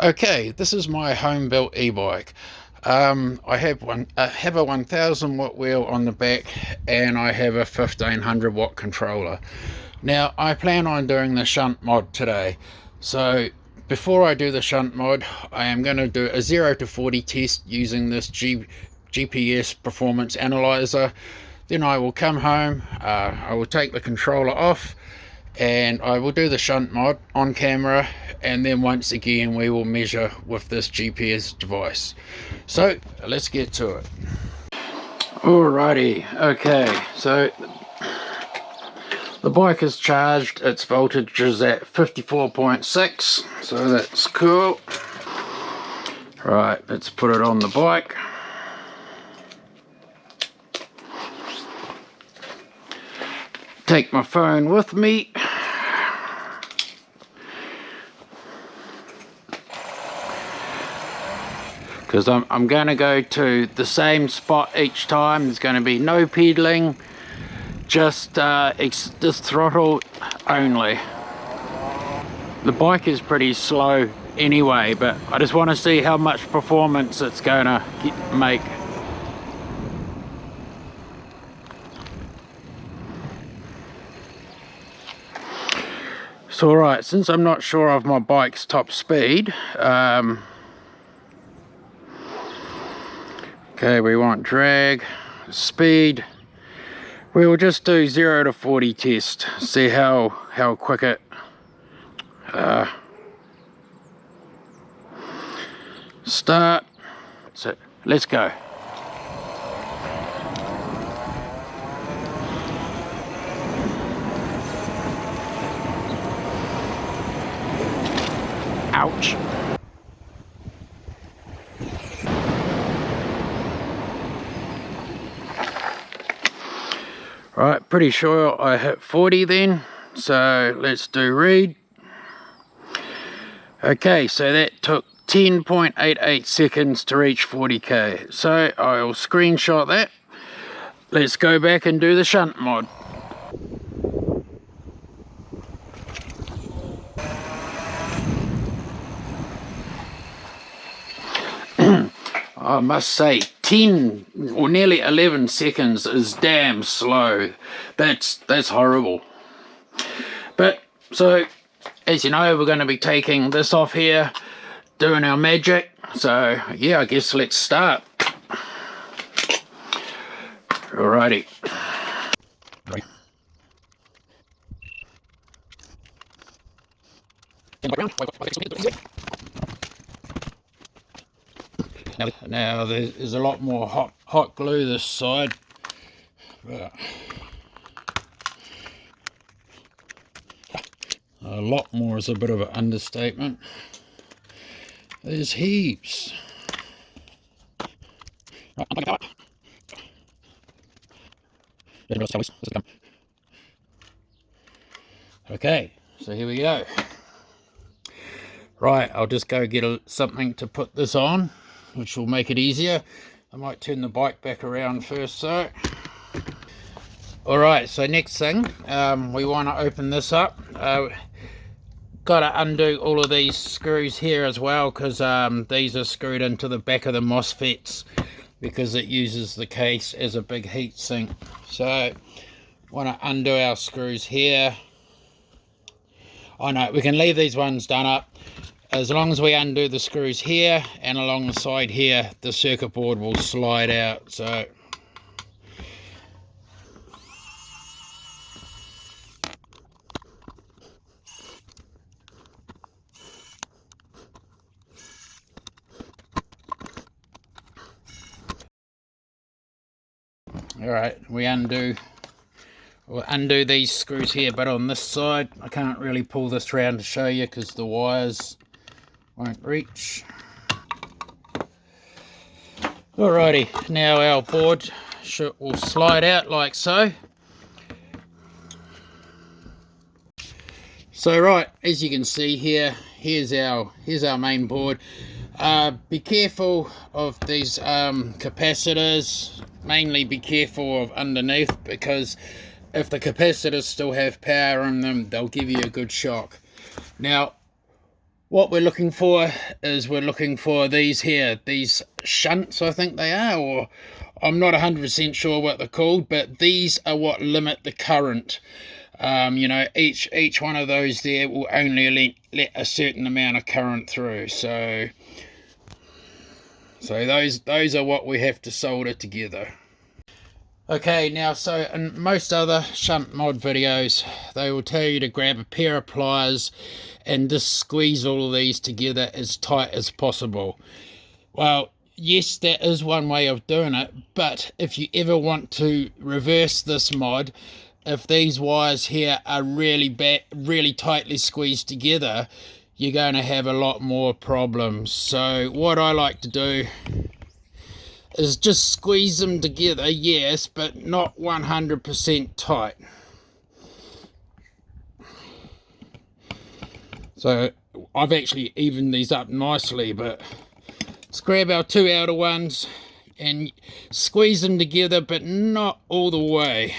Okay, this is my home built e-bike. I have a 1000 watt wheel on the back, and I have a 1500 watt controller. Now I plan on doing the shunt mod today, so before I do the shunt mod I am going to do a 0 to 40 test using this GPS performance analyzer. Then I will come home, I will take the controller off, and I will do the shunt mod on camera, and then once again we will measure with this GPS device. So let's get to it. Alrighty, okay, so the bike is charged, its voltage is at 54.6, so that's cool. Right, let's put it on the bike. Take my phone with me. Because I'm going to go to the same spot each time. There's going to be no pedaling, just throttle only. The bike is pretty slow anyway, but I just want to see how much performance it's going to make. So alright, since I'm not sure of my bike's top speed, okay, we want drag, speed. We will just do 0 to 40 test, see how quick it start. So let's go. Ouch. Right, pretty sure I hit 40 then, so let's do read. Okay, so that took 10.88 seconds to reach 40k, so I'll screenshot that. Let's go back and do the shunt mod. I must say 10 or nearly 11 seconds is damn slow. That's horrible. But so as you know, we're going to be taking this off here, doing our magic. So yeah, I guess let's start. Alrighty. Now there's a lot more hot glue this side, but a lot more is a bit of an understatement. There's heaps. Okay, so here we go. Right, I'll just go get something to put this on, which will make it easier. I might turn the bike back around first, so. Alright, so next thing, we want to open this up. Got to undo all of these screws here as well, because these are screwed into the back of the MOSFETs, because it uses the case as a big heat sink. So, want to undo our screws here. Oh no, we can leave these ones done up. As long as we undo the screws here and along the side here, the circuit board will slide out. So alright, we'll undo these screws here, but on this side I can't really pull this round to show you because the wires won't reach. Alrighty, now our board will slide out like so. So right, as you can see here, here's our main board. Be careful of these capacitors. Mainly be careful of underneath, because if the capacitors still have power in them, they'll give you a good shock. Now, what we're looking for is we're looking for these here, these shunts, I think they are, or I'm not 100% sure what they're called, but these are what limit the current. You know, each one of those there will only let a certain amount of current through. So those are what we have to solder together. Okay, now, so in most other shunt mod videos, they will tell you to grab a pair of pliers and just squeeze all of these together as tight as possible. Well, yes, that is one way of doing it, but if you ever want to reverse this mod, if these wires here are really tightly squeezed together, you're going to have a lot more problems. So what I like to do is just squeeze them together, yes, but not 100% tight. So I've actually evened these up nicely, but let's grab our two outer ones and squeeze them together, but not all the way.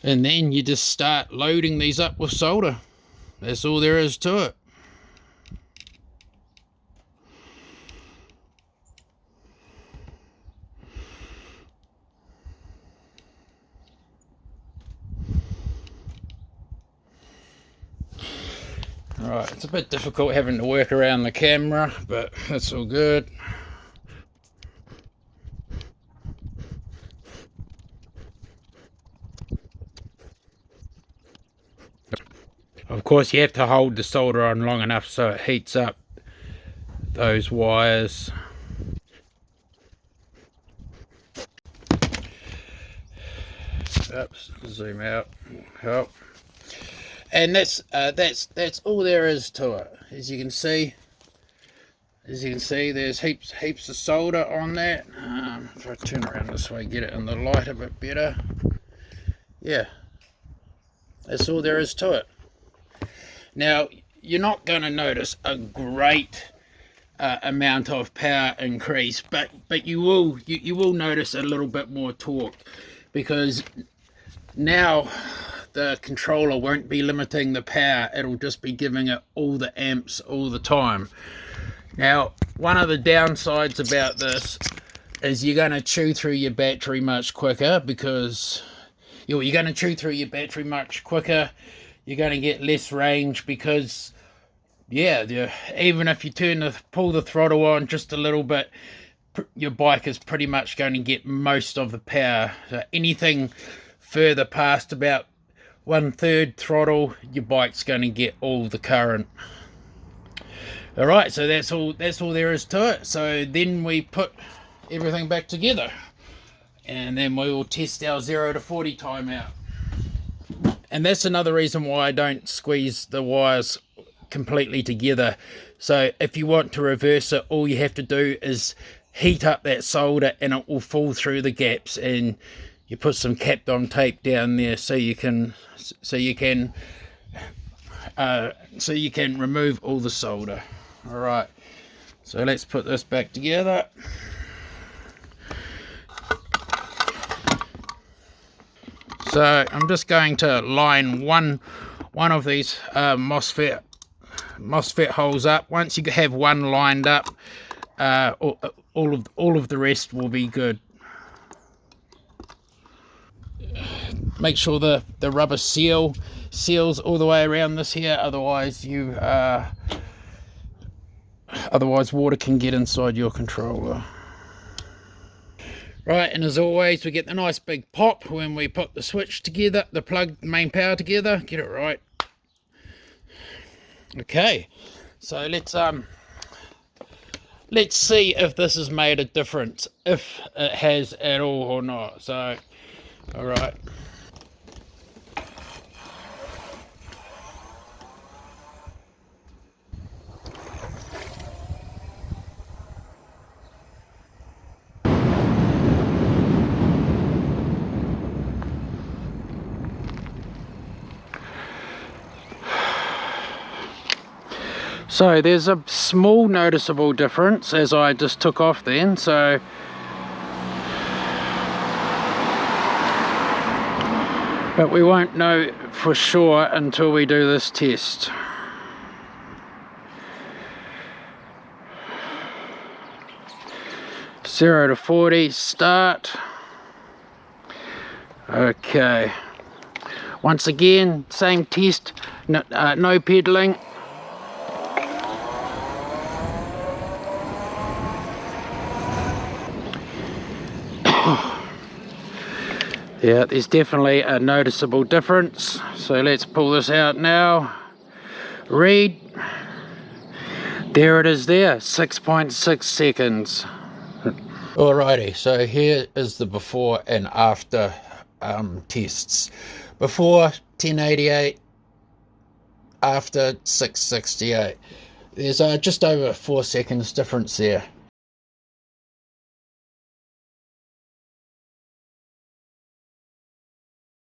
And then you just start loading these up with solder. That's all there is to it. Alright, it's a bit difficult having to work around the camera, but that's all good. Of course, you have to hold the solder on long enough so it heats up those wires. Oops, zoom out, help. And that's all there is to it. As you can see, there's heaps of solder on that. If I turn around this way, get it in the light a bit better. Yeah, that's all there is to it. Now, you're not going to notice a great amount of power increase, but you will notice a little bit more torque, because now the controller won't be limiting the power, it'll just be giving it all the amps all the time. Now, one of the downsides about this is you're going to chew through your battery much quicker, because you're going to chew through your battery much quicker. You're going to get less range because, yeah, even if you pull the throttle on just a little bit, your bike is pretty much going to get most of the power. So anything further past about 1/3 throttle, your bike's going to get all the current. All right, so that's all there is to it. So then we put everything back together, and then we will test our 0 to 40 time out. And that's another reason why I don't squeeze the wires completely together. So if you want to reverse it, all you have to do is heat up that solder and it will fall through the gaps, and you put some Kapton tape down there so you can remove all the solder. All right, so let's put this back together. So I'm just going to line one of these MOSFET holes up. Once you have one lined up, all of the rest will be good. Make sure the rubber seals all the way around this here, otherwise water can get inside your controller. Right, and as always, we get the nice big pop when we put the switch together, the main power together. Get it right. Okay, so let's see if this has made a difference, if it has at all or not. So, all right. So there's a small noticeable difference as I just took off then. So but we won't know for sure until we do this test. Zero to 40, start. Okay, once again, same test, no pedaling. Yeah, there's definitely a noticeable difference. So let's pull this out now. Read. There it is there, 6.6 seconds. Alrighty, so here is the before and after tests. Before 1088, after 668. There's just over 4 seconds difference there.